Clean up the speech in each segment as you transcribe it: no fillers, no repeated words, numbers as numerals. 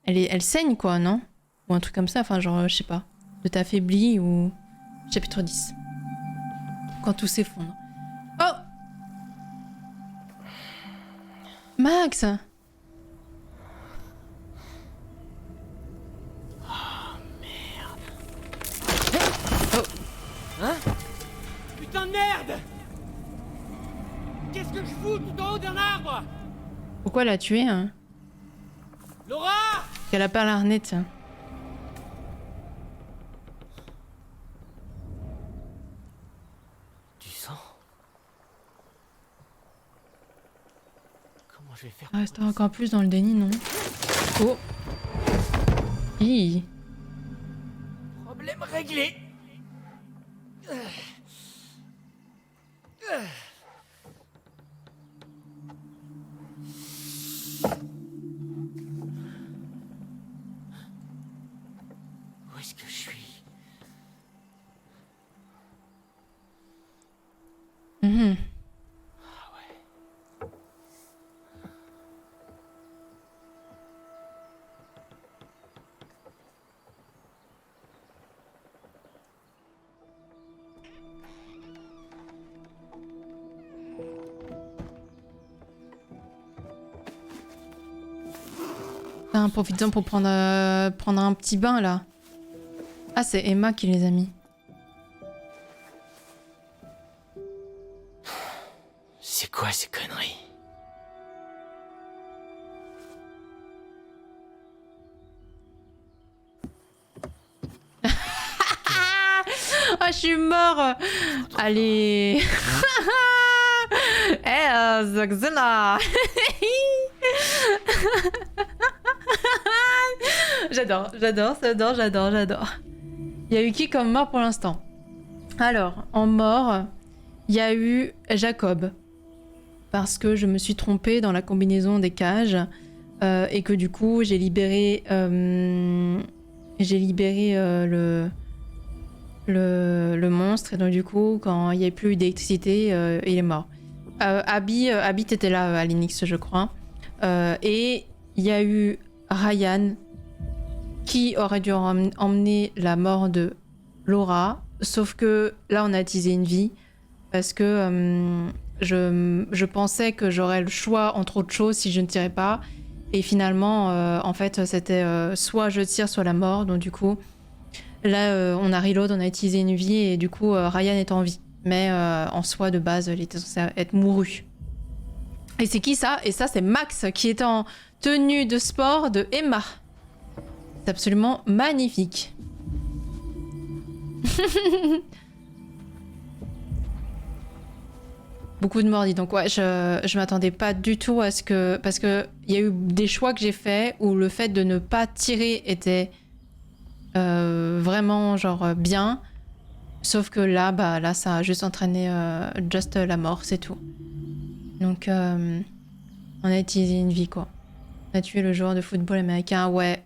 Elle saigne quoi, non? Ou un truc comme ça, enfin genre, je sais pas. De t'affaiblir ou... Chapitre 10. Quand tout s'effondre. Oh! Max! Hein? Putain de merde! Qu'est-ce que je fous tout en haut d'un arbre? Pourquoi la tuer, hein? Laura! Qu'elle a pas l'air nette. Du sang. Comment je vais faire? Ah, reste encore plus dans le déni, non? Oh! Hi. Problème réglé. Où est-ce que je suis? Mhm. Ah ouais. Putain, profites-en pour prendre un petit bain, là. Ah, c'est Emma qui les a mis. C'est quoi ces conneries? Ah, je suis mort! Allez! Eh, Zoxana! J'adore. Il y a eu qui comme mort pour l'instant? Alors, en mort, il y a eu Jacob. Parce que je me suis trompée dans la combinaison des cages. Et que du coup, j'ai libéré le monstre. Et donc du coup, quand il n'y avait plus d'électricité, il est mort. Abby était là à l'Inix, je crois. Et il y a eu Ryan qui aurait dû emmener la mort de Laura. Sauf que là, on a teasé une vie. Parce que je pensais que j'aurais le choix entre autres choses si je ne tirais pas. Et finalement, en fait, c'était soit je tire, soit la mort. Donc du coup, là, on a reload, on a utilisé une vie. Et du coup, Ryan est en vie. Mais en soi, de base, il était censé être mouru. Et c'est qui ça? Et ça, c'est Max qui est en tenue de sport de Emma. C'est absolument magnifique. Beaucoup de morts, dis donc. Ouais, je m'attendais pas du tout à ce que... Parce qu'il y a eu des choix que j'ai faits où le fait de ne pas tirer était vraiment genre bien. Sauf que là, bah là, ça a juste entraîné juste la mort, c'est tout. Donc, on a utilisé une vie, quoi. On a tué le joueur de football américain, ouais.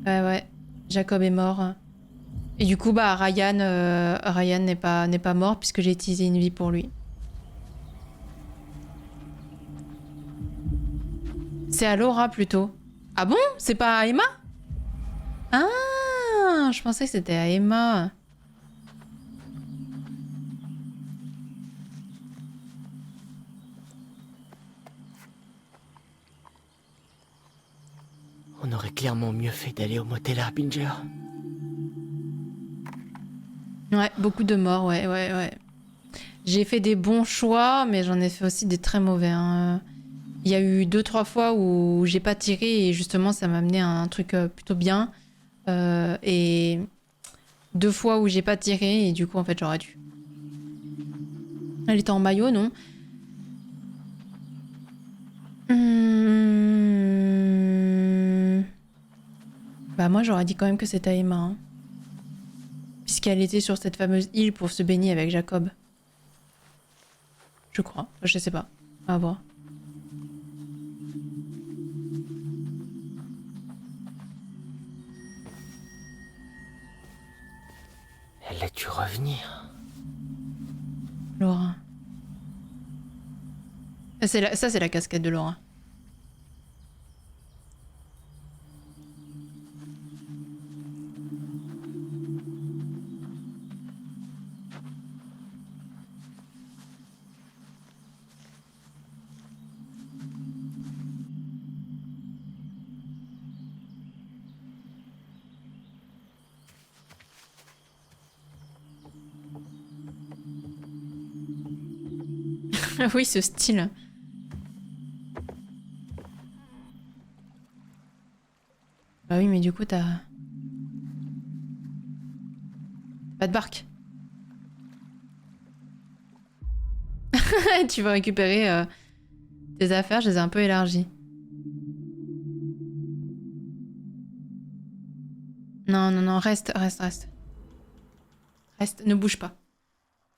Ouais. Jacob est mort. Et du coup, bah, Ryan n'est pas mort puisque j'ai utilisé une vie pour lui. C'est à Laura plutôt. Ah bon? C'est pas à Emma? Ah, je pensais que c'était à Emma. On aurait clairement mieux fait d'aller au motel Harbinger. Ouais, beaucoup de morts, ouais. J'ai fait des bons choix, mais j'en ai fait aussi des très mauvais. Hein. Il y a eu 2-3 fois où j'ai pas tiré et justement ça m'a amené à un truc plutôt bien. Et 2 fois où j'ai pas tiré et du coup en fait j'aurais dû. Elle était en maillot, non? Bah moi j'aurais dit quand même que c'était Emma. Hein. Puisqu'elle était sur cette fameuse île pour se baigner avec Jacob. Je crois. Je sais pas. On va voir. Elle a dû revenir. Laura. Ça c'est la casquette de Laura. Oui, ce style. Bah oui, mais du coup, t'as... Pas de barque. Tu vas récupérer tes affaires, je les ai un peu élargies. Non, non, non, reste, reste, reste. Reste, ne bouge pas.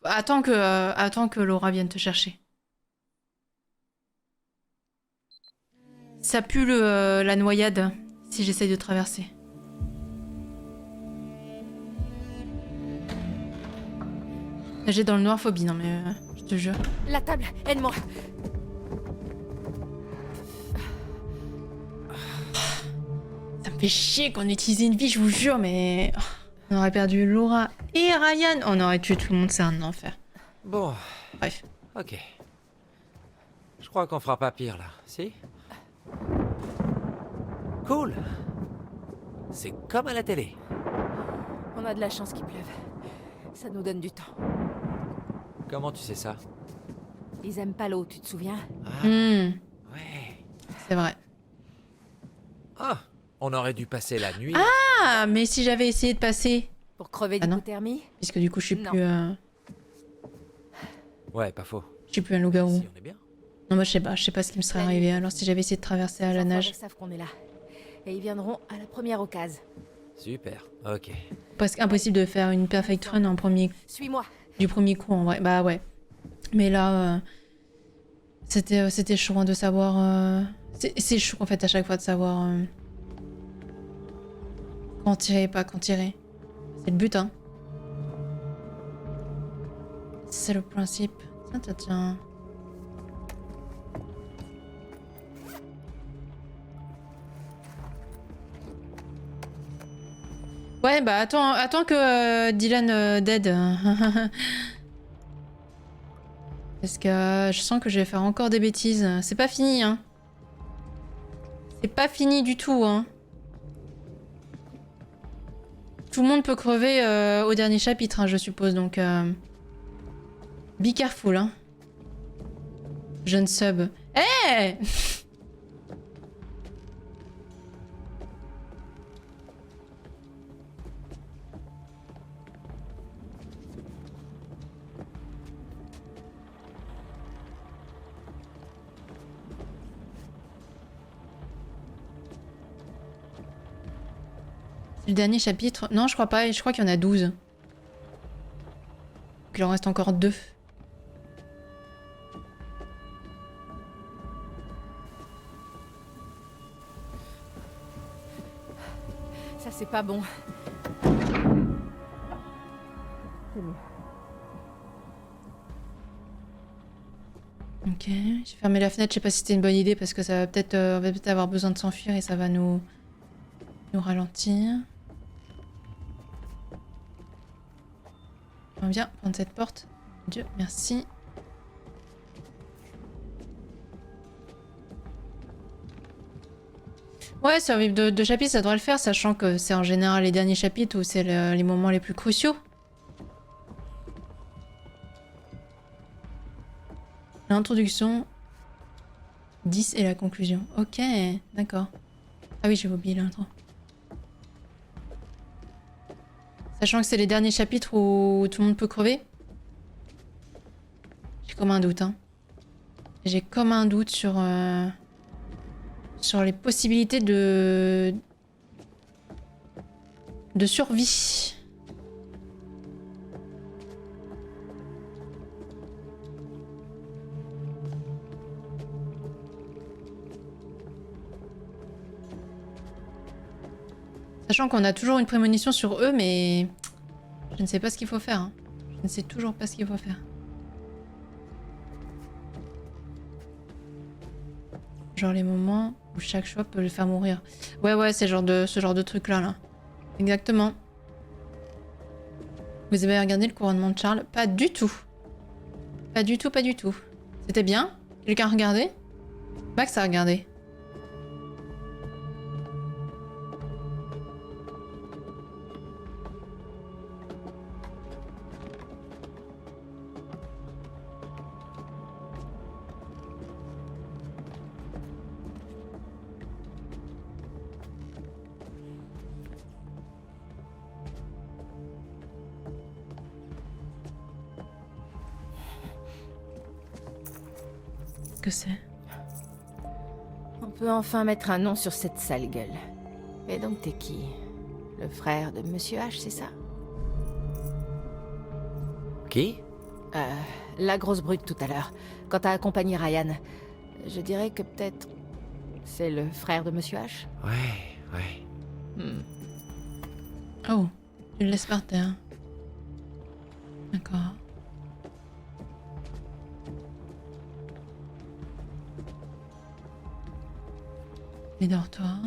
Attends que Laura vienne te chercher. Ça pue la noyade si j'essaye de traverser. J'ai dans le noir phobie, non mais je te jure. La table, aide-moi. Ça me fait chier qu'on utilise une vie, je vous jure, mais... On aurait perdu Laura et Ryan. On aurait tué tout le monde, c'est un enfer. Bon, Bref. ok. Je crois qu'on fera pas pire là, si? Cool. C'est comme à la télé. On a de la chance qu'il pleuve. Ça nous donne du temps. Comment tu sais ça? Ils aiment pas l'eau, tu te souviens? Ah, Hmm, ouais. c'est vrai. Ah, on aurait dû passer la nuit. Ah, mais si j'avais essayé de passer... Pour crever Ah non. d'hypothermie? Puisque du coup, je suis Non. plus... Ouais, pas faux. Je suis plus un loup-garou. Si, on est bien. Non, moi je sais pas ce qui me serait arrivé. Alors si j'avais essayé de traverser à Les la enfoirés nage, savent qu'on est là. Et ils viendront à la première occasion. Super, ok. presque impossible de faire une perfect run en Suis-moi. du premier coup en vrai. Bah ouais. Mais là, c'était chaud hein, de savoir. C'est chaud en fait à chaque fois de savoir quand tirer et pas quand tirer. C'est le but hein. C'est le principe. Tiens, tiens, tiens. Ouais, bah attends que Dylan dead. Parce que je sens que je vais faire encore des bêtises. C'est pas fini, hein. C'est pas fini du tout, hein. Tout le monde peut crever au dernier chapitre, hein, je suppose, donc... Be careful, hein. Jeune sub. Eh C'est le dernier chapitre. Non, je crois pas. Je crois qu'il y en a 12. Donc il en reste encore 2. Ça, c'est pas bon. Ok, j'ai fermé la fenêtre. Je sais pas si c'était une bonne idée parce que ça va peut-être on va peut-être avoir besoin de s'enfuir et ça va nous ralentir. On vient prendre cette porte. Dieu, merci. Ouais, survivre de chapitres, ça devrait le faire, sachant que c'est en général les derniers chapitres où c'est les moments les plus cruciaux. L'introduction, 10 et la conclusion. Ok, d'accord. Ah oui, j'ai oublié l'intro. Sachant que c'est les derniers chapitres où tout le monde peut crever. J'ai comme un doute, hein. J'ai comme un doute sur les possibilités de survie. Sachant qu'on a toujours une prémonition sur eux, mais je ne sais pas ce qu'il faut faire, hein. Je ne sais toujours pas ce qu'il faut faire. Genre les moments où chaque choix peut le faire mourir. Ouais, c'est ce genre de truc là. Exactement. Vous avez regardé le couronnement de Charles? Pas du tout. Pas du tout, pas du tout. C'était bien? Quelqu'un a regardé? Max a regardé. que c'est. On peut enfin mettre un nom sur cette sale gueule. Et donc t'es qui? Le frère de Monsieur H, c'est ça? Qui? La grosse brute tout à l'heure, quand t'as accompagné Ryan. Je dirais que peut-être... c'est le frère de Monsieur H? Ouais. Oh, tu le laisses par terre. D'accord. Les dortoirs.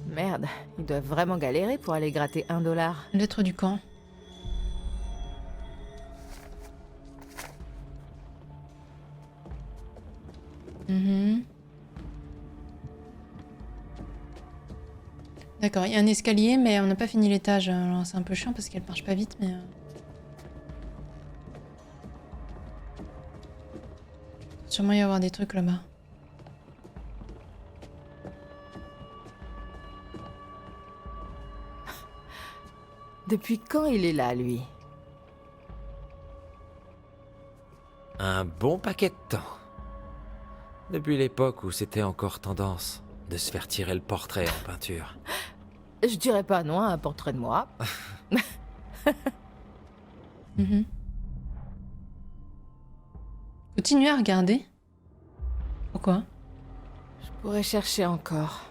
Merde, ils doivent vraiment galérer pour aller gratter $1. Lettre du camp. D'accord, il y a un escalier, mais on n'a pas fini l'étage. Alors c'est un peu chiant parce qu'elle marche pas vite, mais... Sûrement y avoir des trucs là-bas. Depuis quand il est là, lui? Un bon paquet de temps. Depuis l'époque où c'était encore tendance de se faire tirer le portrait en peinture. Je dirais pas non à un portrait de moi. Continuez à regarder. Pourquoi? Je pourrais chercher encore.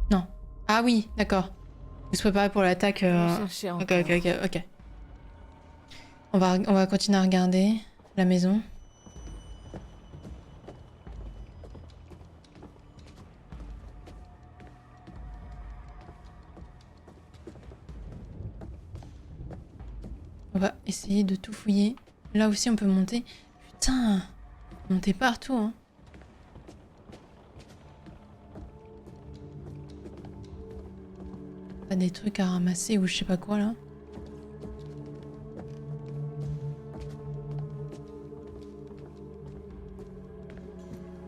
Non. Ah oui, d'accord. Vous se préparez pour l'attaque. Chercher Ok, encore. ok. On va continuer à regarder la maison. On va essayer de tout fouiller. Là aussi, on peut monter. Putain, monter partout, hein. Pas des trucs à ramasser ou je sais pas quoi, là.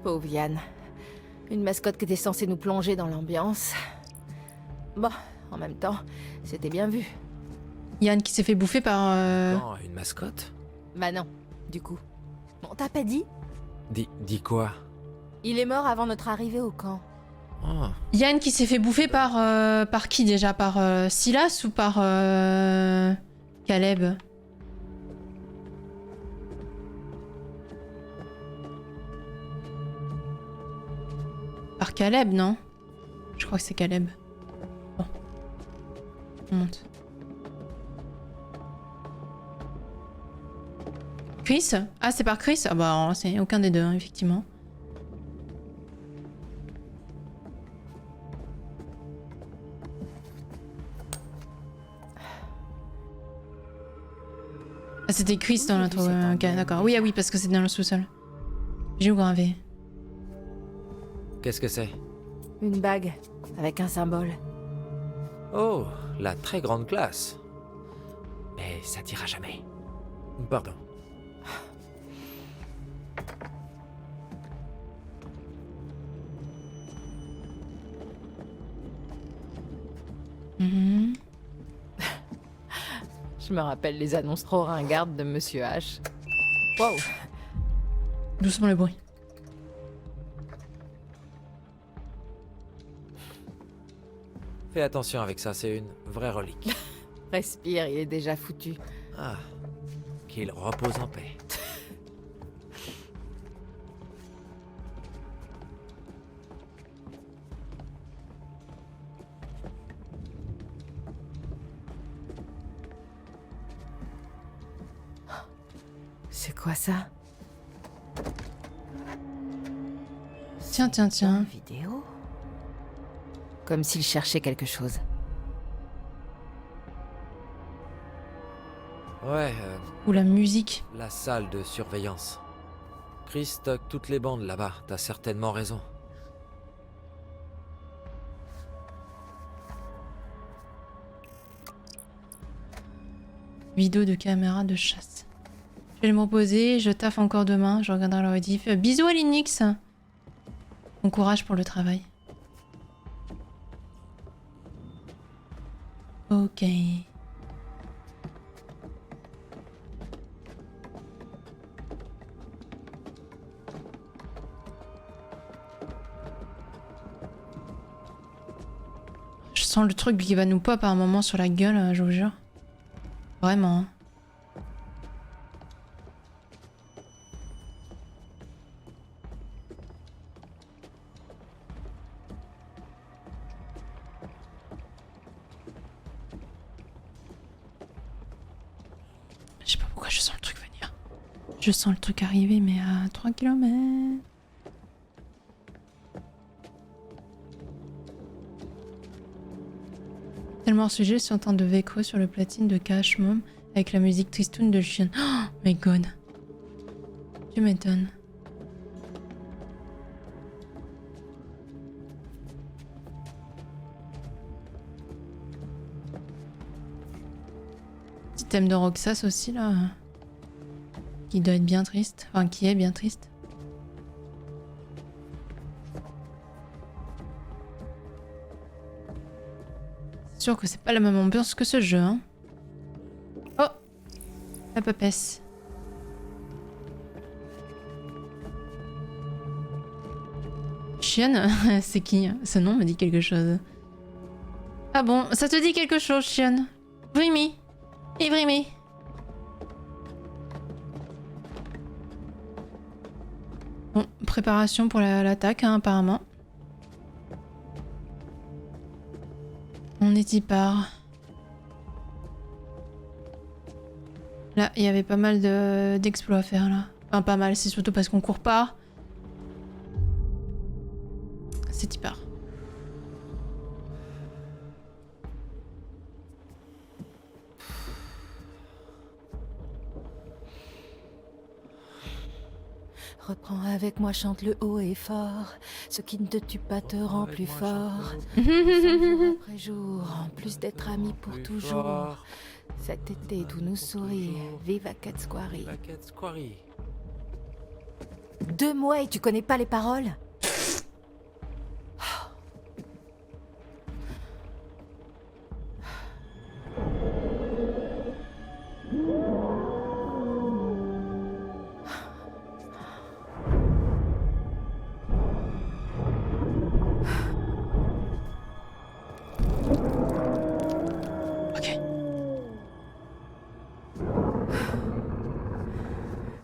Pauvre Yann. Une mascotte qui était censée nous plonger dans l'ambiance. Bon, en même temps, c'était bien vu. Yann qui s'est fait bouffer par... Quand une mascotte? Bah non, du coup. Bon, t'as pas dit? Dis quoi? Il est mort avant notre arrivée au camp. Oh, Yann qui s'est fait bouffer par qui déjà? Par Silas ou par Caleb? Par Caleb, non? Je crois que c'est Caleb. Bon. On monte. Chris? Ah, c'est par Chris? Ah bah, c'est aucun des deux, hein, effectivement. Ah, c'était Chris dans l'intro. Ok, d'accord. Oui, ah oui, parce que c'est dans le sous-sol. Géographie. qu'est-ce que c'est? Une bague, avec un symbole. Oh, la très grande classe. Mais ça t'ira jamais. Pardon. Mhm. Je me rappelle les annonces trop ringardes de Monsieur H. Wow. Doucement le bruit. Fais attention avec ça, c'est une vraie relique. Respire, il est déjà foutu. Ah, qu'il repose en paix. C'est quoi ça? Tiens. Une vidéo? Comme s'il cherchait quelque chose. Ouais, Ou la musique. la salle de surveillance. Chris stocke toutes les bandes là-bas, t'as certainement raison. Vidéo de caméra de chasse. Je vais me reposer, je taffe encore demain, je regarderai le rediff. Bisous à Linux. Bon courage pour le travail. Ok. Je sens le truc qui va nous pop à un moment sur la gueule, je vous jure. Vraiment. Hein. Je sais pas pourquoi je sens le truc venir. Je sens le truc arriver, mais à 3 km. Tellement hors sujet, je suis en train de vécro sur le platine de Cash Mom avec la musique tristoun de Chien. Oh my god. Tu m'étonnes. Petit thème de Roxas aussi là. Qui doit être bien triste. Enfin, qui est bien triste. C'est sûr que c'est pas la même ambiance que ce jeu, hein. Oh, la papesse. Chienne, c'est qui? Ce nom me dit quelque chose. Ah bon, ça te dit quelque chose, Chienne? Vrimi. Et Vrimi. Bon, préparation pour l'attaque, hein, apparemment. On est y part. Là, il y avait pas mal d'exploits à faire, là. Enfin, pas mal, c'est surtout parce qu'on court pas. C'est y part. Reprends avec moi, chante le haut et fort. Ce qui ne te tue pas te rend plus fort. Jour après jour, en plus d'être amis pour toujours. Cet été, tout nous sourit. Vive à Katsquari. 2 mois et tu connais pas les paroles?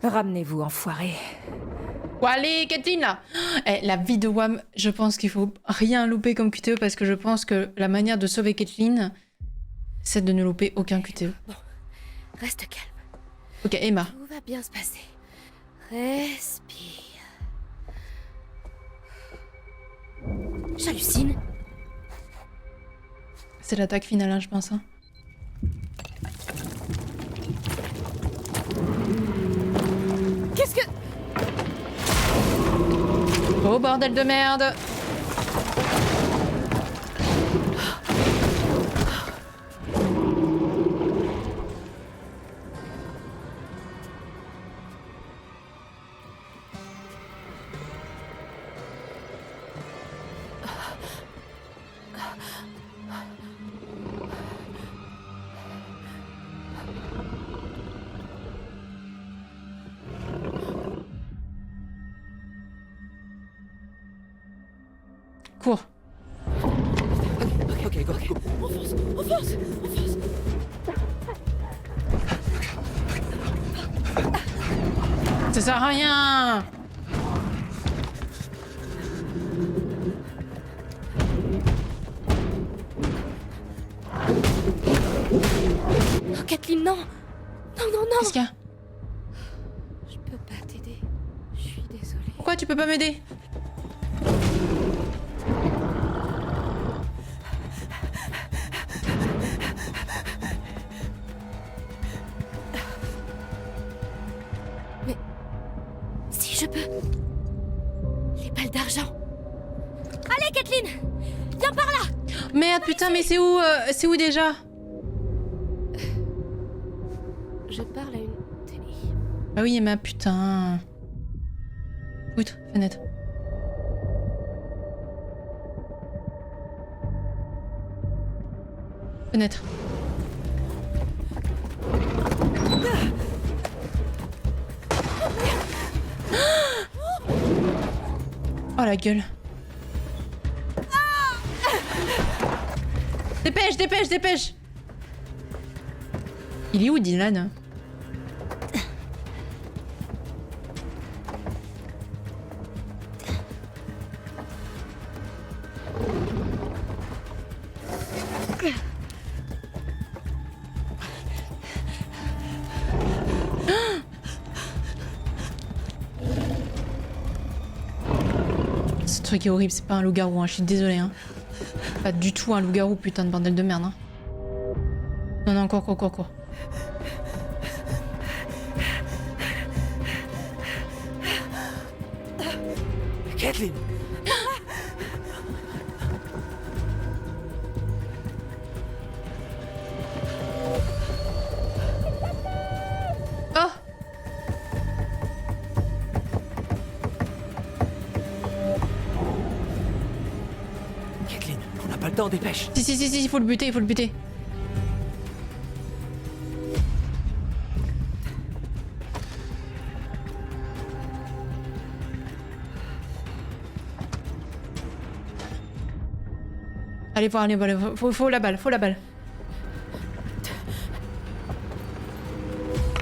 Ramenez-vous, enfoirés. Bon, allez, Kathleen, là. Eh, la vie de Wham, je pense qu'il faut rien louper comme QTE parce que je pense que la manière de sauver Kathleen, c'est de ne louper aucun QTE. Bon, reste calme. Ok, Emma. Tout va bien se passer. Respire. J'hallucine. C'est l'attaque finale, hein, je pense. Hein. Qu'est-ce que... Oh, bordel de merde! Cours. Ok, go. On fonce. Ça sert à rien! Oh, Kathleen, non. Non. Qu'est-ce qu'il y a? Je peux pas t'aider. Je suis désolée. Pourquoi tu peux pas m'aider? Mais... si je peux... Les balles d'argent. Allez, Kathleen! Viens par là! Merde, putain, mais c'est où déjà? Je parle à une télé. Bah oui, mais putain. Outre, fenêtre. Fenêtre. Oh la gueule. Dépêche, dépêche, dépêche. Il est où Dylan? Ce truc est horrible, c'est pas un loup-garou, hein, je suis désolée. Hein. Pas du tout un loup-garou, putain de bordel de merde. Hein. Non, non, cours. Kathleen! Oh! Kathleen, on n'a pas le temps, dépêche! Si, il faut le buter, il faut le buter. Allez voir, faut la balle,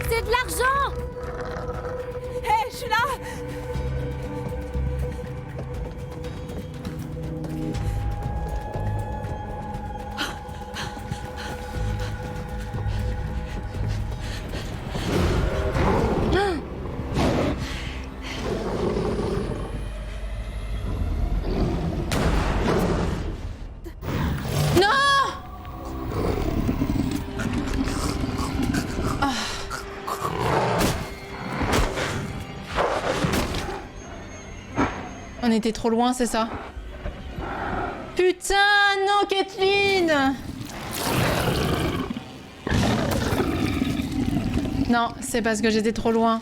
C'est de l'argent! Hé, je suis là! On était trop loin, c'est ça? Putain, non, Kathleen! Non, c'est parce que j'étais trop loin.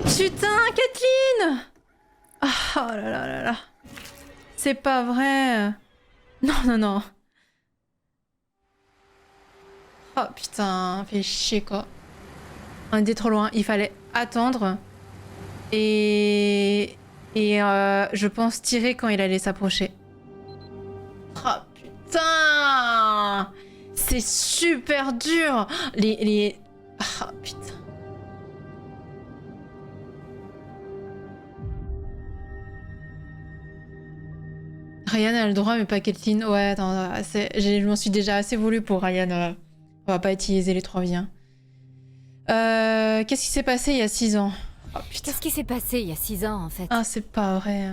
Putain, Kathleen! Oh là là là là. C'est pas vrai. Non. Oh putain, fait chier quoi. On était trop loin, il fallait attendre. Et je pense tirer quand il allait s'approcher. Oh putain! C'est super dur! Oh putain. Ryan a le droit, mais pas Kathleen. Ouais, attends, je m'en suis déjà assez voulu pour Ryan. On va pas utiliser les 3 vies. Hein. Qu'est-ce qui s'est passé il y a 6 ans? Oh putain. Qu'est-ce qui s'est passé il y a 6 ans en fait? Ah, c'est pas vrai.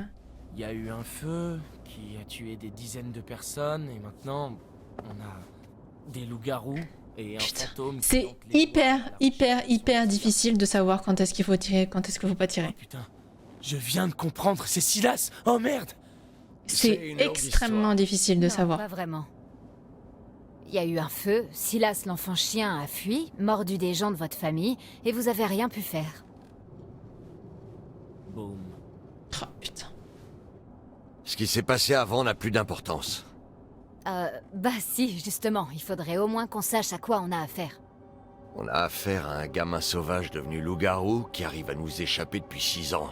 Il y a eu un feu qui a tué des dizaines de personnes et maintenant on a des loups-garous et un fantôme. C'est hyper difficile de savoir quand est-ce qu'il faut tirer, quand est-ce qu'il faut pas tirer. Oh, putain, je viens de comprendre, c'est Silas. Oh merde. C'est extrêmement difficile de Non, savoir. Pas vraiment. Il y a eu un feu, Silas l'enfant chien a fui, mordu des gens de votre famille, et vous avez rien pu faire. Boum. Oh putain. Ce qui s'est passé avant n'a plus d'importance. Bah si, justement, il faudrait au moins qu'on sache à quoi on a affaire. On a affaire à un gamin sauvage devenu loup-garou qui arrive à nous échapper depuis 6 ans.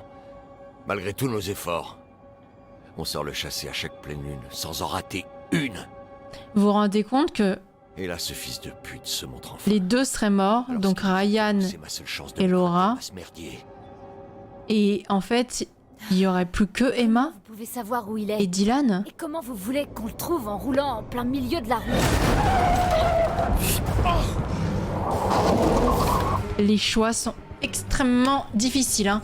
Malgré tous nos efforts, on sort le chasser à chaque pleine lune, sans en rater une. Vous vous rendez compte que Et là, ce fils de pute se montre enfin. les deux seraient morts, Alors, donc c'est Ryan ma seule chance de et me Laura. rattraper à ce merdier. Et en fait, il y aurait plus que Emma Vous pouvez savoir où il est. et Dylan. Et comment vous voulez qu'on le trouve en roulant en plein milieu de la rue? Les choix sont extrêmement difficiles. Hein.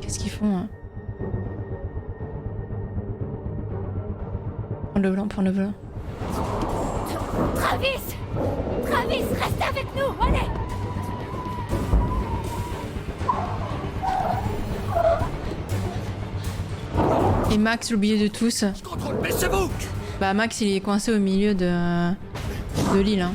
Qu'est-ce qu'ils font hein? Prends le blanc. Travis! Travis, reste avec nous, allez! Et Max, l'oublié de tous. Je contrôle, mais c'est vous! Bah Max, il est coincé au milieu de l'île. Hein.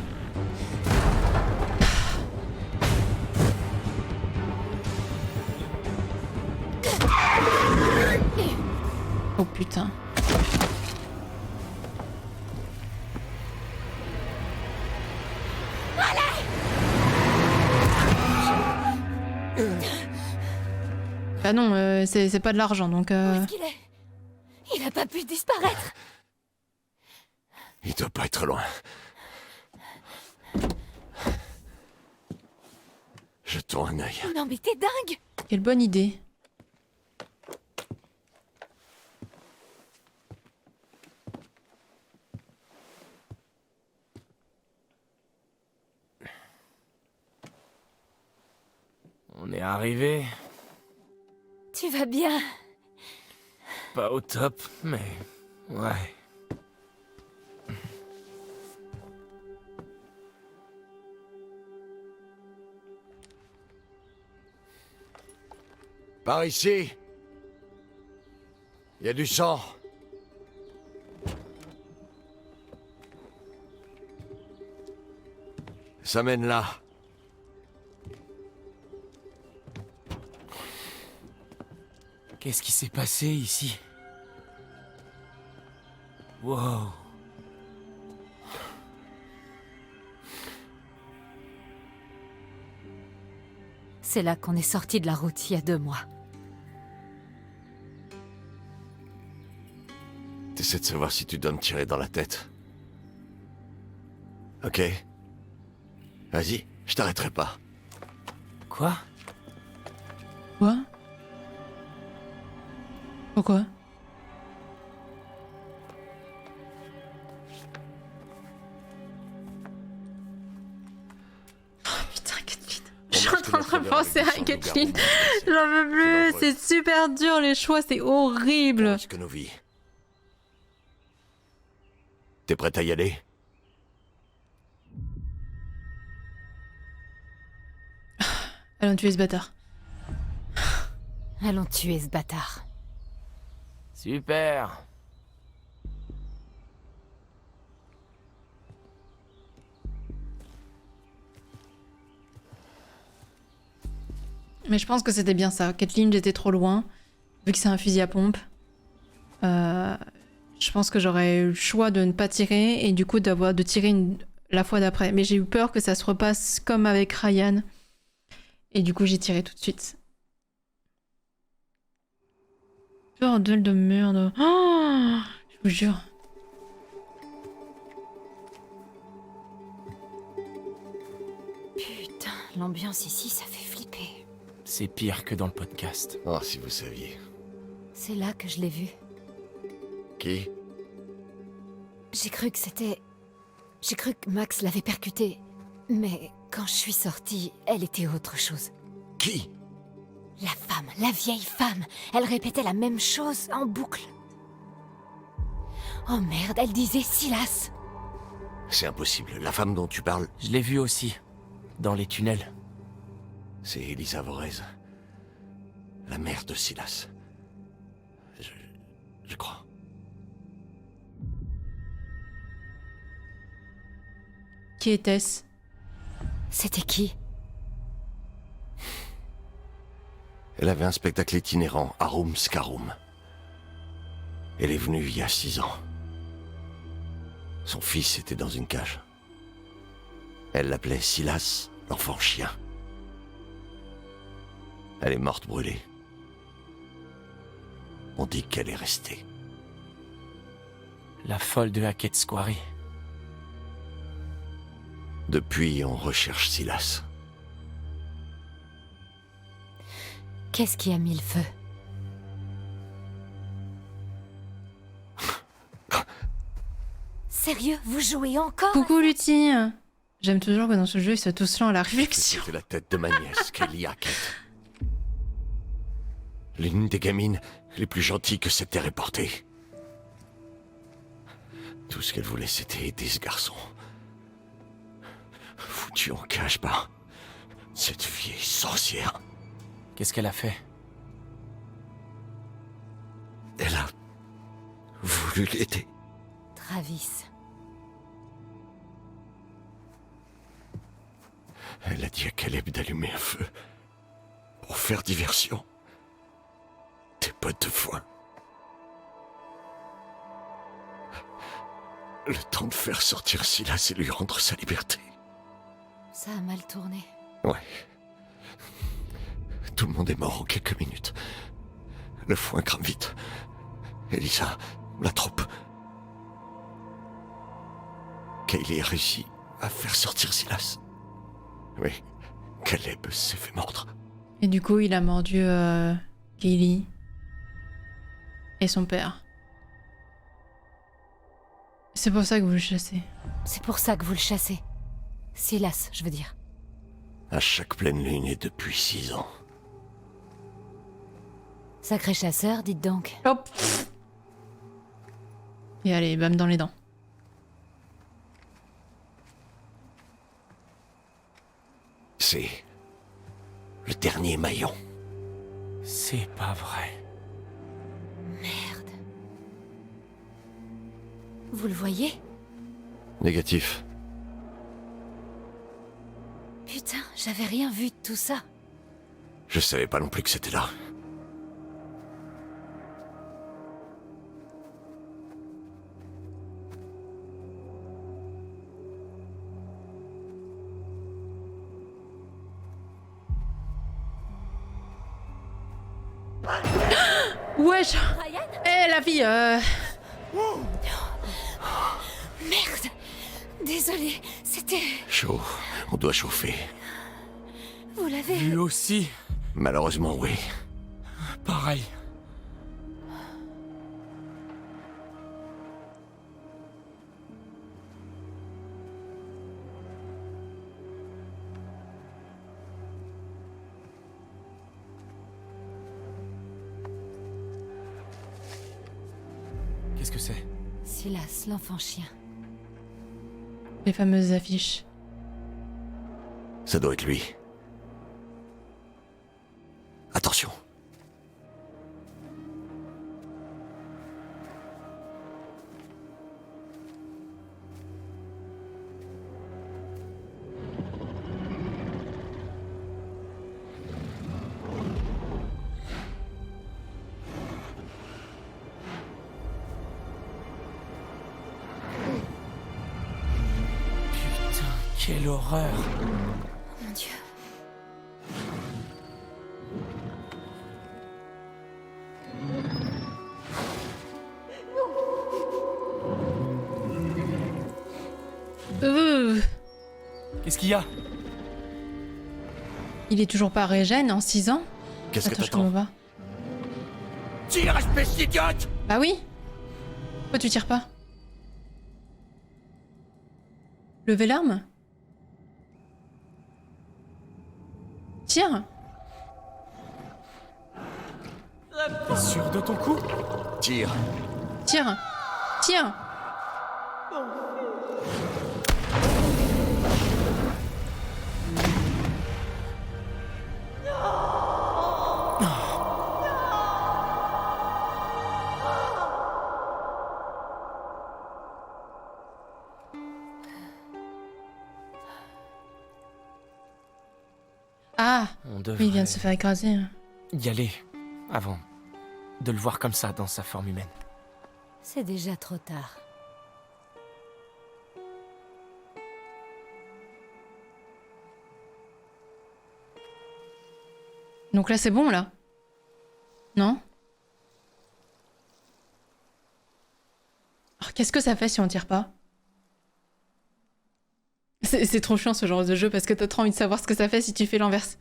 Oh putain. Bah non, c'est pas de l'argent donc. Où est-ce qu'il est? Il a pas pu disparaître. Il doit pas être loin. Jetons un œil. Non mais t'es dingue. Quelle bonne idée. On est arrivé. Tu vas bien? Pas au top, mais... Ouais. Par ici. Il y a du sang. Ça mène là. Qu'est-ce qui s'est passé ici? Wow. C'est là qu'on est sorti de la route il y a 2 mois. T'essaies de savoir si tu dois me tirer dans la tête. Ok. Vas-y, je t'arrêterai pas. Quoi? Quoi? Pourquoi? Oh putain, Kathleen. Je suis en train de repenser à Kathleen. J'en veux plus. C'est super dur les choix, c'est horrible. On risque nos vies. T'es prête à y aller? Allons tuer ce bâtard. Allons tuer ce bâtard. Super. Mais je pense que c'était bien ça. Kathleen, j'étais trop loin. Vu que c'est un fusil à pompe. Je pense que j'aurais eu le choix de ne pas tirer et du coup de tirer la fois d'après. Mais j'ai eu peur que ça se repasse comme avec Ryan. Et du coup, j'ai tiré tout de suite. Bordel de merde. Oh, je vous jure. Putain, l'ambiance ici, ça fait flipper. C'est pire que dans le podcast. Oh, si vous saviez. C'est là que je l'ai vue. Qui? J'ai cru que c'était... J'ai cru que Max l'avait percutée. Mais quand je suis sortie, elle était autre chose. Qui? La femme, la vieille femme. Elle répétait la même chose en boucle. Oh merde, elle disait Silas. C'est impossible. La femme dont tu parles, Je l'ai vue aussi. Dans les tunnels. c'est Elisa Vorez. La mère de Silas. Je crois. Qui était-ce? C'était qui? Elle avait un spectacle itinérant, Arum Scarum. Elle est venue il y a 6 ans. Son fils était dans une cage. Elle l'appelait Silas, l'enfant chien. Elle est morte brûlée. On dit qu'elle est restée. La folle de Hackett Square. Depuis, on recherche Silas. Qu'est-ce qui a mis le feu? Sérieux, vous jouez encore? Coucou Lutti. J'aime toujours que dans ce jeu, ils soient tous lents à la réflexion. C'était la tête de ma nièce, Kelly Hackett. L'une des gamines les plus gentilles que cette terre ait portée. Tout ce qu'elle voulait, c'était aider ce garçon. Foutu en cage par cette vieille sorcière. Qu'est-ce qu'elle a fait? Elle a voulu l'aider. Travis. Elle a dit à Caleb d'allumer un feu. Pour faire diversion. Des bottes de foin. Le temps de faire sortir Silas et lui rendre sa liberté. Ça a mal tourné. Ouais. Tout le monde est mort en quelques minutes. Le foin crame vite. Elisa, la troupe. Kaylee a réussi à faire sortir Silas. Oui, Caleb s'est fait mordre. Et du coup, il a mordu Kaylee et son père. C'est pour ça que vous le chassez. C'est pour ça que vous le chassez. Silas, je veux dire. À chaque pleine lune et depuis 6 ans. Sacré chasseur, dites donc. Hop. Et allez, bam dans les dents. C'est le dernier maillon. C'est pas vrai. Merde. Vous le voyez? Négatif. Putain, j'avais rien vu de tout ça. Je savais pas non plus que c'était là. Wesh. Eh la fille Merde. Désolée, c'était... Chaud. On doit chauffer. Vous l'avez... Lui aussi, Malheureusement, oui. pareil. Qu'est-ce que c'est? Silas, l'enfant chien. Les fameuses affiches. Ça doit être lui. Attention. Putain, quelle horreur. Mon Dieu. Qu'est-ce qu'il y a? Il est toujours pas régène en 6 ans? Qu'est-ce que Attends, je t'attends? comprends pas. Tire, espèce d'idiote! Bah oui. Pourquoi tu tires pas? Levez l'arme. Tire. T'es sûr de ton coup? Tire. Tire. Tire. Ah, On mais devrait il vient de se faire écraser. y aller avant de le voir comme ça dans sa forme humaine. C'est déjà trop tard. Donc là, c'est bon, là? Non? Alors, qu'est-ce que ça fait si on tire pas? C'est trop chiant ce genre de jeu parce que t'as trop envie de savoir ce que ça fait si tu fais l'inverse.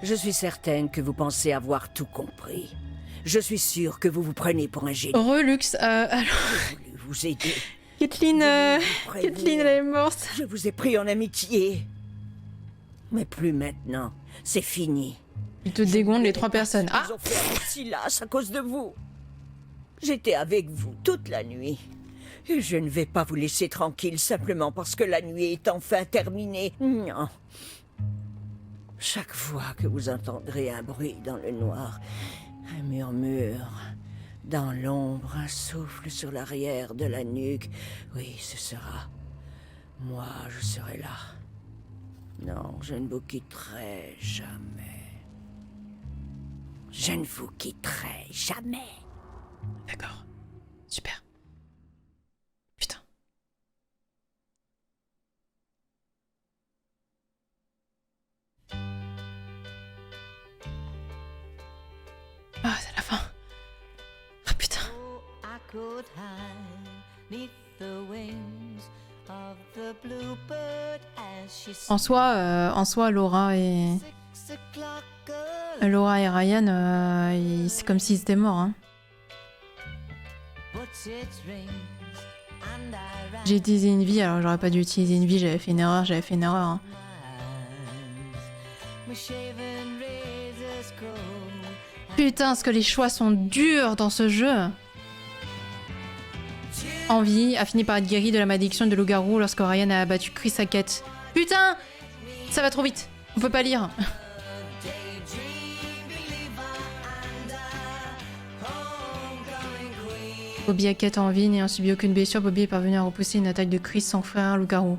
Je suis certaine que vous pensez avoir tout compris. Je suis sûre que vous vous prenez pour un génie. Relux, alors, J'ai voulu vous aider. Kathleen, vous prévenir. Kathleen, elle est morte. Je vous ai pris en amitié. Mais plus maintenant. C'est fini. Il te dégonde les 3 personnes. Ah! Ils ont fait avec Silas à cause de vous. J'étais avec vous toute la nuit. Et je ne vais pas vous laisser tranquille simplement parce que la nuit est enfin terminée. Non. Chaque fois que vous entendrez un bruit dans le noir, un murmure, dans l'ombre, un souffle sur l'arrière de la nuque, oui, ce sera... Moi, je serai là. Non, je ne vous quitterai jamais. Je ne vous quitterai jamais. D'accord. Super. Putain. Ah, c'est la fin. Ah putain. En soi, Laura et Ryan, c'est comme s'ils étaient morts. Hein. J'ai utilisé une vie, alors j'aurais pas dû utiliser une vie. J'avais fait une erreur. Hein. Putain, ce que les choix sont durs dans ce jeu. Envie a fini par être guéri de la malédiction de loup-garou lorsque Ryan a abattu Chris Hackett. Putain, ça va trop vite. On peut pas lire. Bobby Hackett en vie, n'ayant subi aucune blessure, Bobby est parvenu à repousser une attaque de Chris, son frère loup-garou.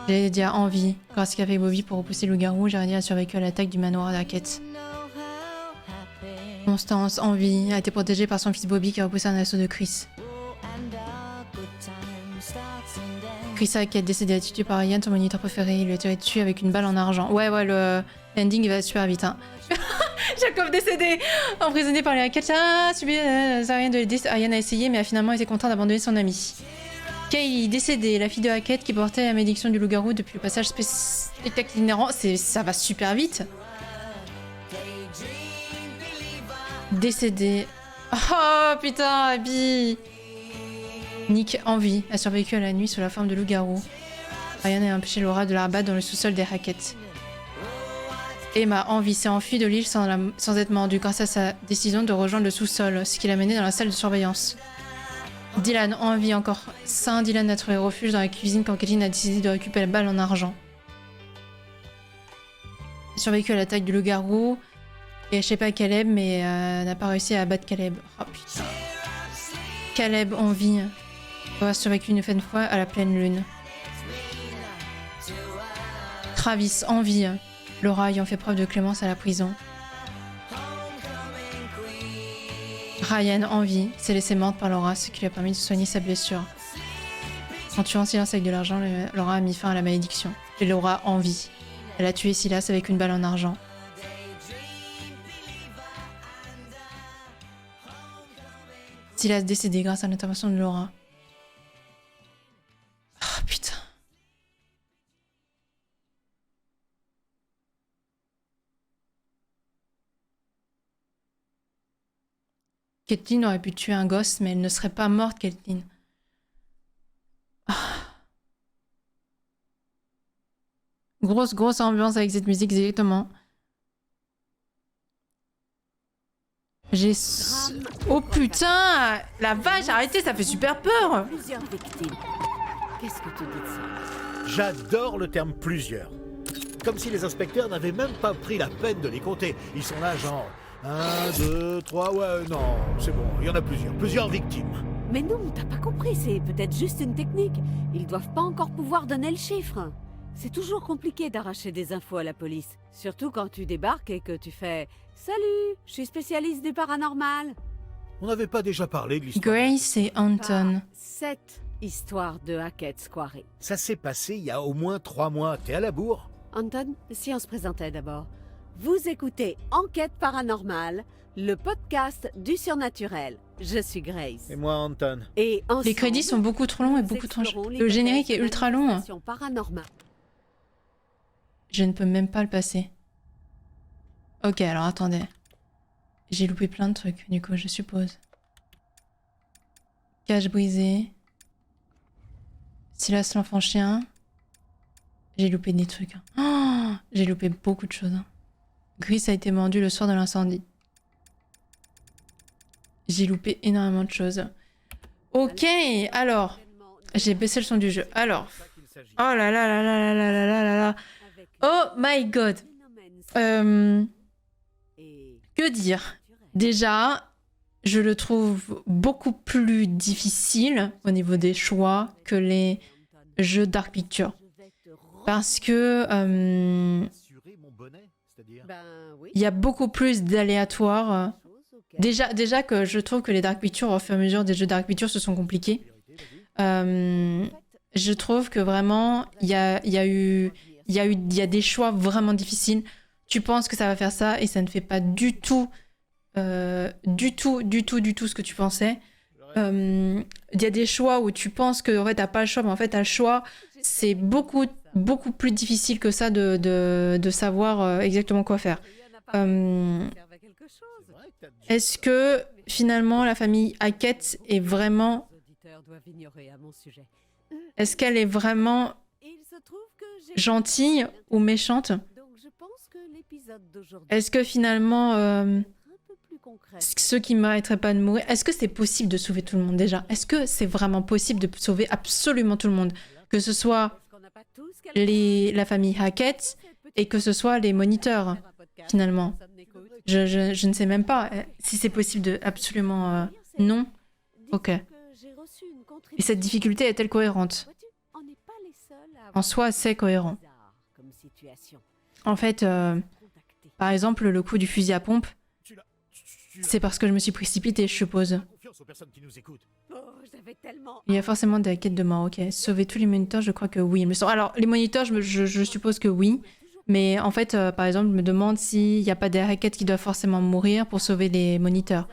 J'ai dit à Envie, grâce à ce qu'a fait Bobby pour repousser le loup-garou, Jaredie a survécu à l'attaque du manoir d'Hackett. Constance, Envie, a été protégée par son fils Bobby qui a repoussé un assaut de Chris. Chris Hackett, décédé, a été tué par Ryan, son moniteur préféré. Il lui a tiré dessus avec une balle en argent. Ouais, le ending il va super vite. Hein. Jacob décédé, emprisonné par les Hackett. Ah, subi, ça rien de l'aider. Ryan a essayé, mais a finalement été contraint d'abandonner son ami. Kaylee, décédée, la fille de Hackett qui portait la malédiction du loup-garou depuis le passage spectacle inhérent. Ça va super vite. Décédée. Oh putain, Abby. Nick, en vie, a survécu à la nuit sous la forme de loup-garou. Ryan a empêché Laura de la rabattre dans le sous-sol des Hackett. Emma, en vie, s'est enfuie de l'île sans être mordue grâce à sa décision de rejoindre le sous-sol, ce qui l'a mené dans la salle de surveillance. Dylan, en vie, encore sain, Dylan a trouvé refuge dans la cuisine quand Caitlin a décidé de récupérer la balle en argent. Il a survécu à l'attaque du loup-garou. Et je sais pas Caleb, mais n'a pas réussi à abattre Caleb. Oh putain. Caleb en vie a survécu une fois à la pleine lune. Travis en vie. Laura ayant fait preuve de clémence à la prison. Ryan en vie s'est laissé morte par Laura, ce qui lui a permis de soigner sa blessure. En tuant Silas avec de l'argent, Laura a mis fin à la malédiction. Et Laura en vie. Elle a tué Silas avec une balle en argent. Silas décédé grâce à l'intervention de Laura. Ah putain. Caitlin aurait pu tuer un gosse, mais elle ne serait pas morte, Caitlin. Ah. Grosse ambiance avec cette musique, directement. Oh putain! La vache, arrêtez, ça fait super peur! Plusieurs victimes. Qu'est-ce que tu dis de ça? J'adore le terme plusieurs. Comme si les inspecteurs n'avaient même pas pris la peine de les compter. Ils sont là genre 1, 2, 3, ouais, non, c'est bon, il y en a plusieurs. Plusieurs victimes. Mais non, t'as pas compris, c'est peut-être juste une technique. Ils doivent pas encore pouvoir donner le chiffre. C'est toujours compliqué d'arracher des infos à la police. Surtout quand tu débarques et que tu fais « Salut, je suis spécialiste du paranormal ». On n'avait pas déjà parlé de l'histoire. Grace et Anton. Cette histoire de Hackett's Quarry. Ça s'est passé il y a au moins 3 mois. T'es à la bourre? Anton, si on se présentait d'abord. Vous écoutez Enquête paranormale, le podcast du surnaturel. Je suis Grace. Et moi, Anton. Et ensemble, Les crédits sont beaucoup trop longs et beaucoup trop... Le générique est ultra long. Je ne peux même pas le passer. Ok, alors attendez. J'ai loupé plein de trucs, du coup, je suppose. Cage brisée. Silas l'enfant chien. J'ai loupé des trucs. Oh, j'ai loupé beaucoup de choses. Gris a été mordu le soir de l'incendie. J'ai loupé énormément de choses. Ok, alors. J'ai baissé le son du jeu. Alors. Oh là là là là là là là là là. Oh my god. Que dire? Déjà, je le trouve beaucoup plus difficile au niveau des choix que les jeux Dark Pictures. Parce que il y a beaucoup plus d'aléatoires. Déjà que je trouve que les Dark Pictures, au fur et à mesure des jeux Dark Pictures, se sont compliqués. Je trouve que vraiment, il y a des choix vraiment difficiles. Tu penses que ça va faire ça et ça ne fait pas du tout ce que tu pensais. Il y a des choix où tu penses que en fait, t'as pas le choix, mais en fait, t'as le choix. C'est beaucoup plus difficile que ça de savoir exactement quoi faire. Est-ce que finalement la famille Hackett est vraiment... Est-ce qu'elle est vraiment gentille ou méchante? Est-ce que finalement ceux qui ne mériteraient pas de mourir... Est-ce que c'est possible de sauver tout le monde déjà? Est-ce que c'est vraiment possible de sauver absolument tout le monde? Que ce soit la famille Hackett et que ce soit les moniteurs, finalement. Je ne sais même pas si c'est possible de... Absolument non. Ok. Et cette difficulté est-elle cohérente? En soi, c'est cohérent. En fait, par exemple, le coup du fusil à pompe, c'est parce que je me suis précipitée, je suppose. Il y a forcément des quêtes de mort, ok. Sauver tous les moniteurs, je crois que oui. Alors, les moniteurs, je suppose que oui. Mais en fait, par exemple, je me demande s'il n'y a pas des raquettes qui doivent forcément mourir pour sauver les moniteurs.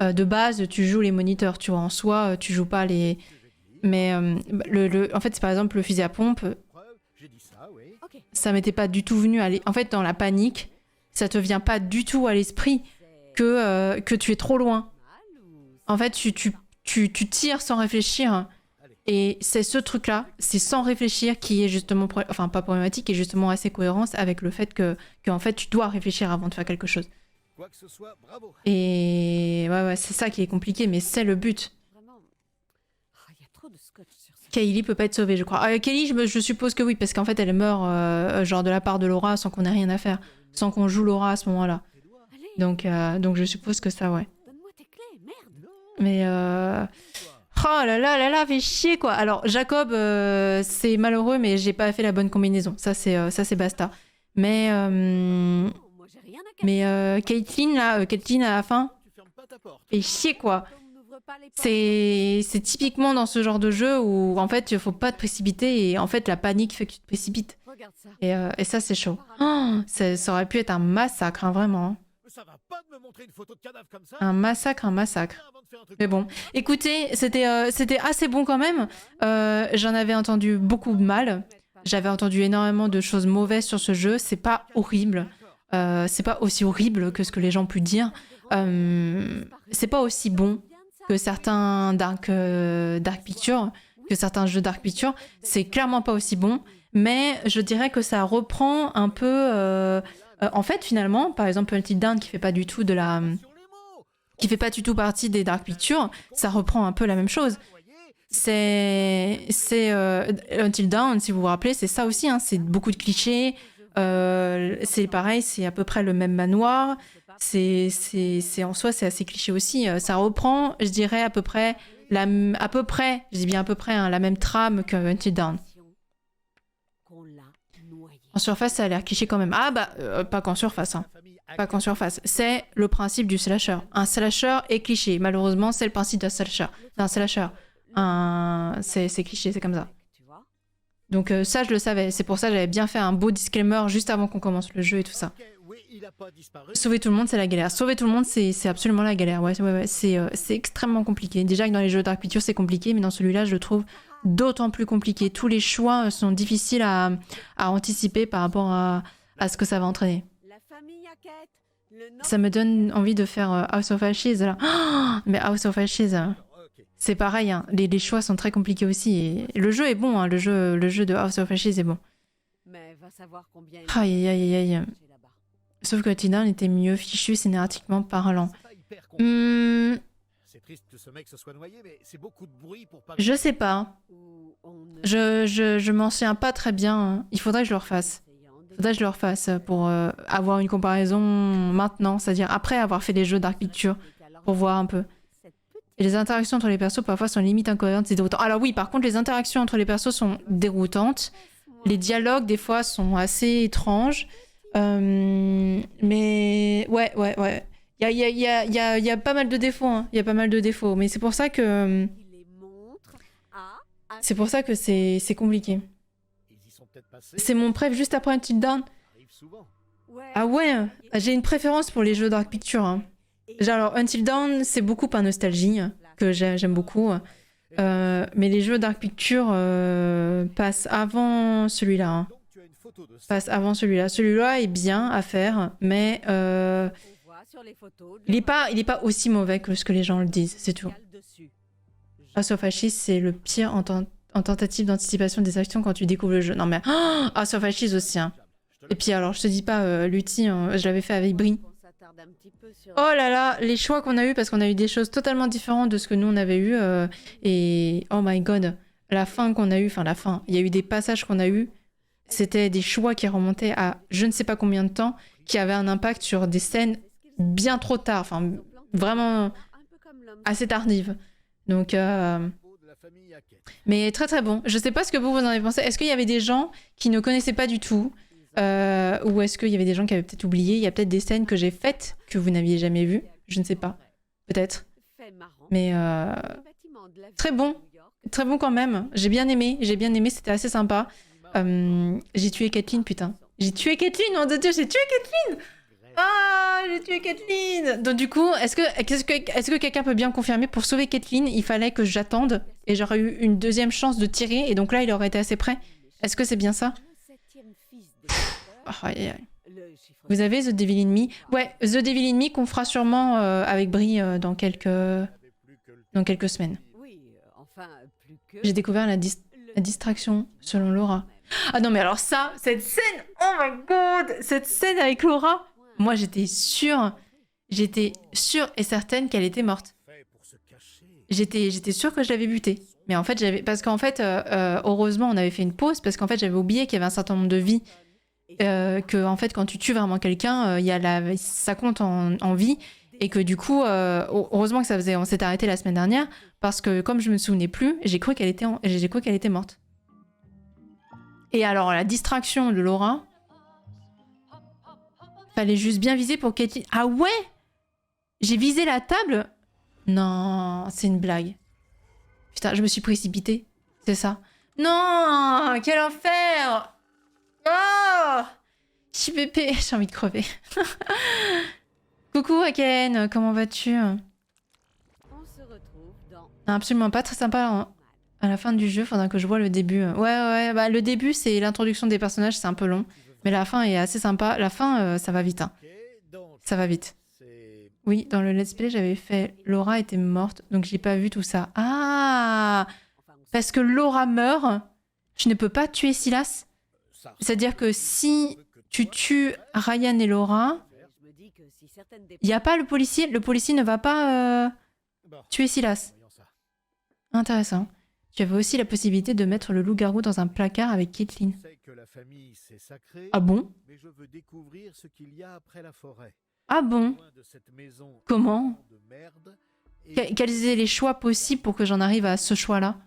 De base, tu joues les moniteurs, tu vois. En soi, tu joues pas les... Mais en fait, c'est par exemple le fusil à pompe. Ça m'était pas du tout venu à... En fait, dans la panique, ça te vient pas du tout à l'esprit que tu es trop loin. En fait, tu tires sans réfléchir. Et c'est ce truc-là, c'est sans réfléchir qui est justement... Enfin, pas problématique, qui est justement assez cohérent avec le fait que en fait, tu dois réfléchir avant de faire quelque chose. Et ouais, c'est ça qui est compliqué, mais c'est le but. Kaylee peut pas être sauvée, je crois. Kaylee, je suppose que oui, parce qu'en fait, elle meurt genre de la part de Laura sans qu'on ait rien à faire. Sans qu'on joue Laura à ce moment-là. Donc je suppose que ça, ouais. Mais... Oh là là, fait chier, quoi. Alors, Jacob, c'est malheureux, mais j'ai pas fait la bonne combinaison. Ça, c'est basta. Mais Caitlyn, à la fin, fait chier, quoi. C'est typiquement dans ce genre de jeu où, en fait, il faut pas te précipiter et, en fait, la panique fait que tu te précipites. Et ça, c'est chaud. Oh, ça aurait pu être un massacre, hein, vraiment. Un massacre. Mais bon, écoutez, c'était assez bon quand même. J'en avais entendu beaucoup de mal. J'avais entendu énormément de choses mauvaises sur ce jeu. C'est pas horrible. C'est pas aussi horrible que ce que les gens ont pu dire. C'est pas aussi bon que certains Dark Pictures, que certains jeux Dark Pictures. C'est clairement pas aussi bon. Mais je dirais que ça reprend un peu... en fait, finalement, par exemple, Until Dawn qui fait pas du tout partie des Dark Pictures, ça reprend un peu la même chose. C'est Until Dawn, si vous vous rappelez, c'est ça aussi, hein, c'est beaucoup de clichés. C'est pareil, c'est à peu près le même manoir. C'est en soi, c'est assez cliché aussi. Ça reprend, je dirais, à peu près, je dis bien à peu près, hein, la même trame que Until Dawn. En surface, ça a l'air cliché quand même. Ah bah, pas qu'en surface, hein. Pas qu'en surface. C'est le principe du slasher. Un slasher est cliché. Malheureusement, c'est le principe d'un slasher. C'est cliché, c'est comme ça. Donc ça, je le savais. C'est pour ça que j'avais bien fait un beau disclaimer juste avant qu'on commence le jeu et tout ça. Sauver tout le monde, c'est la galère. Sauver tout le monde, c'est absolument la galère. Ouais, c'est extrêmement compliqué. Déjà que dans les jeux Dark Pictures, c'est compliqué, mais dans celui-là, je le trouve d'autant plus compliqué. Tous les choix sont difficiles à anticiper par rapport à ce que ça va entraîner. Ça me donne envie de faire House of Ashes, là. Oh, mais House of Ashes, c'est pareil, hein. Les choix sont très compliqués aussi. Et le jeu est bon, hein. Le jeu de House of Ashes est bon. Aïe, aïe, aïe, aïe. Sauf que Tina était mieux fichu scénaristiquement parlant. C'est triste que ce mec se soit noyé, mais c'est beaucoup de bruit pour pas... Je sais pas. Je m'en souviens pas très bien. Il faudrait que je le refasse. Faudrait que je le refasse pour avoir une comparaison maintenant, c'est-à-dire après avoir fait les jeux Dark Pictures, pour voir un peu. Et les interactions entre les persos parfois sont limite incohérentes, c'est déroutant. Alors oui, par contre, les interactions entre les persos sont déroutantes. Les dialogues, des fois, sont assez étranges. Mais ouais. Il y a pas mal de défauts, hein. Il y a pas mal de défauts. Mais c'est pour ça que... C'est pour ça que c'est compliqué. C'est mon préf juste après Until Dawn. Ah ouais, j'ai une préférence pour les jeux Dark Pictures. Hein. Alors, Until Dawn, c'est beaucoup par nostalgie, que j'aime beaucoup. Mais les jeux Dark Pictures passent avant celui-là. Hein. Passent avant celui-là. Celui-là est bien à faire, mais il est pas aussi mauvais que ce que les gens le disent, c'est tout. House of Ashes, c'est le pire en tentative d'anticipation des actions quand tu découvres le jeu. Non mais House of Ashes aussi. Hein. Et puis alors, je te dis pas, Lutti, je l'avais fait avec Brie. Oh là là, les choix qu'on a eu parce qu'on a eu des choses totalement différentes de ce que nous on avait eu. Et oh my god, la fin qu'on a eu, enfin la fin, il y a eu des passages qu'on a eu. C'était des choix qui remontaient à je ne sais pas combien de temps, qui avaient un impact sur des scènes bien trop tard, enfin vraiment assez tardives. Donc, mais très très bon. Je sais pas ce que vous en avez pensé. Est-ce qu'il y avait des gens qui ne connaissaient pas du tout ou est-ce qu'il y avait des gens qui avaient peut-être oublié? Il y a peut-être des scènes que j'ai faites que vous n'aviez jamais vues. Je ne sais pas. Peut-être. Mais très bon. Très bon quand même. J'ai bien aimé. C'était assez sympa. J'ai tué Caitlyn, putain. J'ai tué Caitlyn, mon Dieu, j'ai tué Caitlyn! Ah, j'ai tué Caitlyn! Donc du coup, est-ce que quelqu'un peut bien confirmer, pour sauver Caitlyn, il fallait que j'attende et j'aurais eu une deuxième chance de tirer et donc là, il aurait été assez près? Est-ce que c'est bien ça? Oh, vous avez The Devil in Me? Ouais, The Devil in Me qu'on fera sûrement avec Brie dans quelques semaines. J'ai découvert la distraction selon Laura. Ah non mais alors ça, cette scène, oh my god, cette scène avec Laura, moi j'étais sûre et certaine qu'elle était morte. J'étais sûre que je l'avais butée. Mais en fait, parce qu'en fait, heureusement on avait fait une pause parce qu'en fait j'avais oublié qu'il y avait un certain nombre de vies. Que en fait quand tu tues vraiment quelqu'un, ça compte en vie et que du coup, heureusement que on s'est arrêté la semaine dernière parce que comme je me souvenais plus, j'ai cru qu'elle était morte. Et alors, la distraction de Laura... Fallait juste bien viser pour Caitlyn. Ah ouais? J'ai visé la table? Non, c'est une blague. Putain, je me suis précipitée. C'est ça. Non! Quel enfer! Oh! Chipépé, j'ai envie de crever. Coucou Aken, comment vas-tu? Absolument pas, très sympa. Hein. À la fin du jeu, faudra que je vois le début. Ouais, bah le début, c'est l'introduction des personnages, c'est un peu long. Mais la fin est assez sympa. La fin, ça va vite. Hein. Ça va vite. Oui, dans le let's play, j'avais fait... Laura était morte, donc j'ai pas vu tout ça. Ah! Parce que Laura meurt, tu ne peux pas tuer Silas. C'est-à-dire que si tu tues Ryan et Laura, il n'y a pas le policier. Le policier ne va pas tuer Silas. Intéressant. Tu avais aussi la possibilité de mettre le loup-garou dans un placard avec Caitlyn. Ah bon? Ah bon? Comment? Quels étaient les choix possibles pour que j'en arrive à ce choix-là?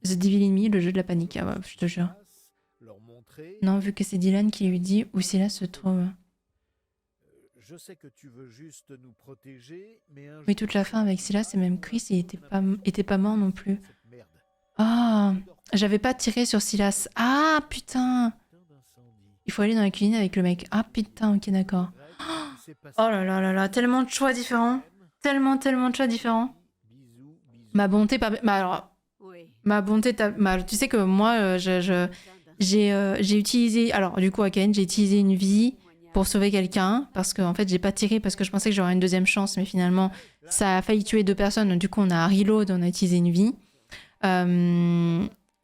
The Devil in Me, le jeu de la panique. Ah ouais, je te jure. Non, vu que c'est Dylan qui lui dit où Silas se trouve. Je sais que tu veux juste nous protéger, mais oui, toute la fin avec Silas et même Chris, il était pas mort non plus. Ah, j'avais pas tiré sur Silas. Ah, putain. Il faut aller dans la cuisine avec le mec. Ah, putain, ok, d'accord. Oh là là là là, tellement de choix différents. Tellement de choix différents. Ma bonté, pas... Bah alors... Ma bonté, tu sais que moi, j'ai utilisé... Alors, du coup, à Ken, j'ai utilisé une vie... pour sauver quelqu'un, parce qu'en fait j'ai pas tiré parce que je pensais que j'aurais une deuxième chance, mais finalement ça a failli tuer 2 personnes, donc du coup on a reload, on a utilisé une vie.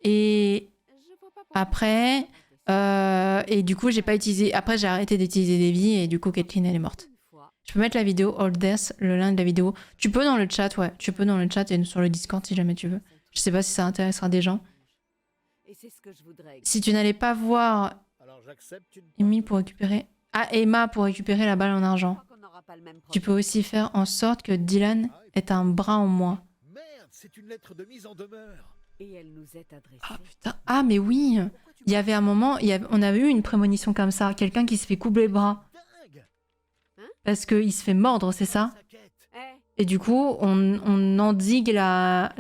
Et après, et du coup j'ai pas utilisé, après j'ai arrêté d'utiliser des vies et du coup Caitlyn elle est morte. Je peux mettre la vidéo All Death, le lien de la vidéo. Tu peux dans le chat, ouais, tu peux dans le chat et sur le Discord si jamais tu veux. Je sais pas si ça intéressera des gens. Et c'est ce que je voudrais. Si tu n'allais pas voir Alors j'accepte une... Emmy pour récupérer... Ah, Emma pour récupérer la balle en argent. Je crois qu'on n'aura pas le même Tu problème. peux aussi faire en sorte que Dylan ait un bras en moins. Merde, c'est une lettre de mise en demeure. Et elle nous est adressée. Ah putain, ah mais oui. Il y avait un moment, on avait eu une prémonition comme ça. Quelqu'un qui se fait couper le bras. Dingue. Parce qu'il se fait mordre, c'est ça? Sa quête. Eh, Et du coup, on endigue la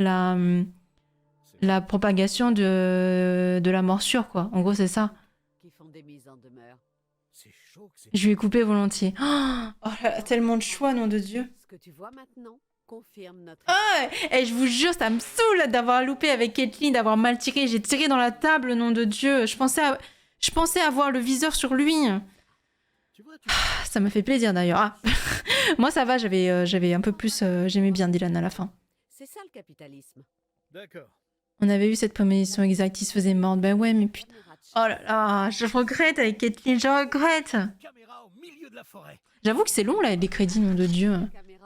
propagation de la morsure, quoi. En gros, c'est ça. qui font des mises en demeure. C'est chaud que c'est... Je lui ai coupé volontiers. Oh là là, tellement de choix, nom de Dieu. Ce que tu vois maintenant confirme notre... Ah, et je vous jure, ça me saoule d'avoir loupé avec Caitlyn, d'avoir mal tiré. J'ai tiré dans la table, nom de Dieu. Je pensais avoir le viseur sur lui. Tu vois, Ça me fait plaisir d'ailleurs. Ah. Moi, ça va, j'avais un peu plus... J'aimais bien Dylan à la fin. C'est ça le capitalisme. D'accord. On avait eu cette prémonition exacte, il se faisait mordre. Ben ouais, mais putain. Oh là là, je regrette avec Caitlyn, je regrette. Caméra au milieu de la forêt. J'avoue que c'est long là, les crédits, nom de Dieu. Caméra